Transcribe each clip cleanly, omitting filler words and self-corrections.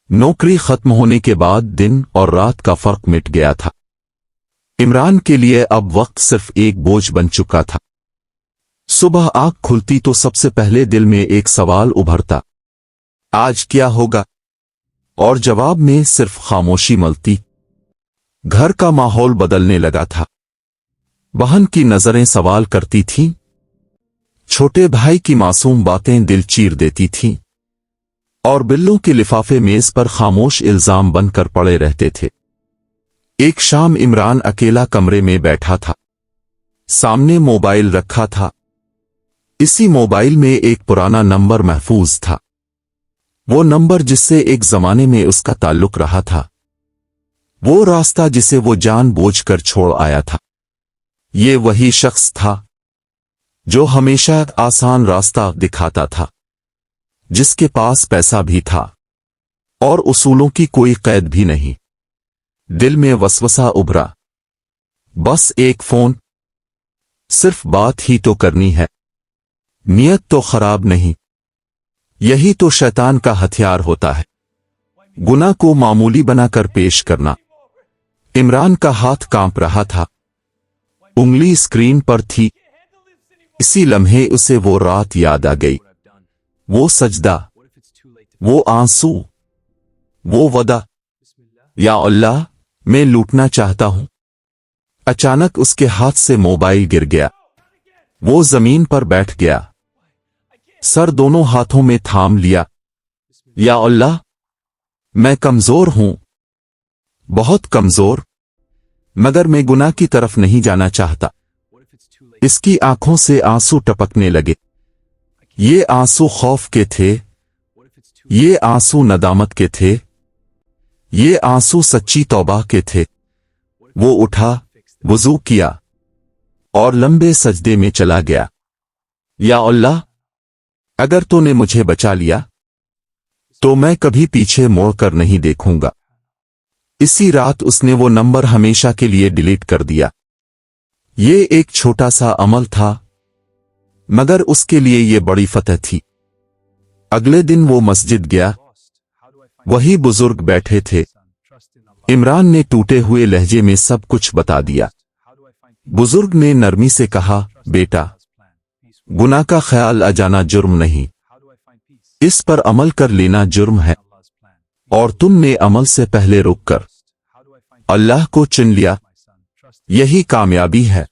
नौकरी खत्म होने के बाद दिन और रात का फर्क मिट गया था। इमरान के लिए अब वक्त सिर्फ एक बोझ बन चुका था। सुबह आंख खुलती तो सबसे पहले दिल में एक सवाल उभरता, आज क्या होगा? और जवाब में सिर्फ खामोशी मलती। घर का माहौल बदलने लगा था। बहन की नजरें सवाल करती थीं। छोटे भाई की मासूम बातें दिल चीर देती थीं। और बिल्लों के लिफाफे मेज पर खामोश इल्जाम बनकर पड़े रहते थे। एक शाम इमरान अकेला कमरे में बैठा था। सामने मोबाइल रखा था। इसी मोबाइल में एक पुराना नंबर महफूज था। वो नंबर जिससे एक जमाने में उसका ताल्लुक रहा था। वो रास्ता जिसे वो जानबूझकर छोड़ आया था। ये वही शख्स था जो हमेशा आसान रास्ता दिखाता था, जिसके पास पैसा भी था और उसूलों की कोई कैद भी नहीं। दिल में वसवसा उभरा, बस एक फोन, सिर्फ बात ही तो करनी है, नियत तो खराब नहीं। यही तो शैतान का हथियार होता है, गुनाह को मामूली बनाकर पेश करना। इमरान का हाथ कांप रहा था, उंगली स्क्रीन पर थी। इसी लम्हे उसे वो रात याद आ गई, वो सजदा, वो आंसू, वो वदा, या अल्लाह मैं लूटना चाहता हूं। अचानक उसके हाथ से मोबाइल गिर गया। वो जमीन पर बैठ गया, सर दोनों हाथों में थाम लिया। या अल्लाह, मैं कमजोर हूं, बहुत कमजोर, मगर मैं गुनाह की तरफ नहीं जाना चाहता। इसकी आंखों से आंसू टपकने लगे। ये आंसू खौफ के थे, ये आंसू नदामत के थे, ये आंसू सच्ची तौबा के थे। वो उठा, वुजू किया और लंबे सजदे में चला गया। या अल्लाह, अगर तूने मुझे बचा लिया तो मैं कभी पीछे मोड़कर नहीं देखूंगा। इसी रात उसने वो नंबर हमेशा के लिए डिलीट कर दिया। ये एक छोटा सा अमल था, मगर उसके लिए ये बड़ी फतह थी। अगले दिन वो मस्जिद गया। वही बुजुर्ग बैठे थे। इमरान ने टूटे हुए लहजे में सब कुछ बता दिया। बुजुर्ग ने नरमी से कहा, बेटा, गुनाह का ख्याल आ जाना जुर्म नहीं, इस पर अमल कर लेना जुर्म है। और तुमने अमल से पहले रुककर अल्लाह को चुन लिया, यही कामयाबी है।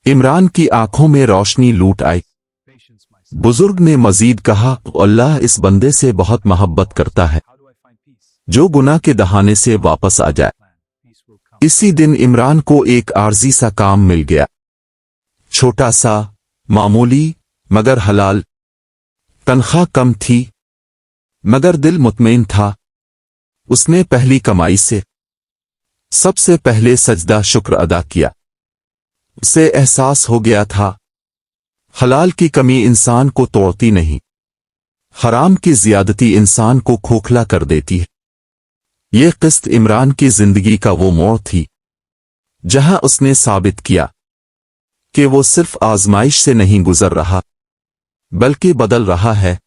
इमरान की आंखों में रोशनी लूट आई। बुजुर्ग ने मजीद कहा, अल्लाह इस बंदे से बहुत मोहब्बत करता है जो गुनाह के दहाने से वापस आ जाए। इसी दिन इमरान को एक आर्जी सा काम मिल गया, छोटा सा, मामूली, मगर हलाल। तनख्वाह कम थी, मगर दिल मुतमईन था। उसने पहली कमाई से सबसे पहले सजदा शुक्र अदा किया। उसे एहसास हो गया था, हलाल की कमी इंसान को तोड़ती नहीं, हराम की ज्यादती इंसान को खोखला कर देती है। ये किस्त इमरान की जिंदगी का वो मोड़ थी जहां उसने साबित किया कि वो सिर्फ आजमाइश से नहीं गुजर रहा, बल्कि बदल रहा है।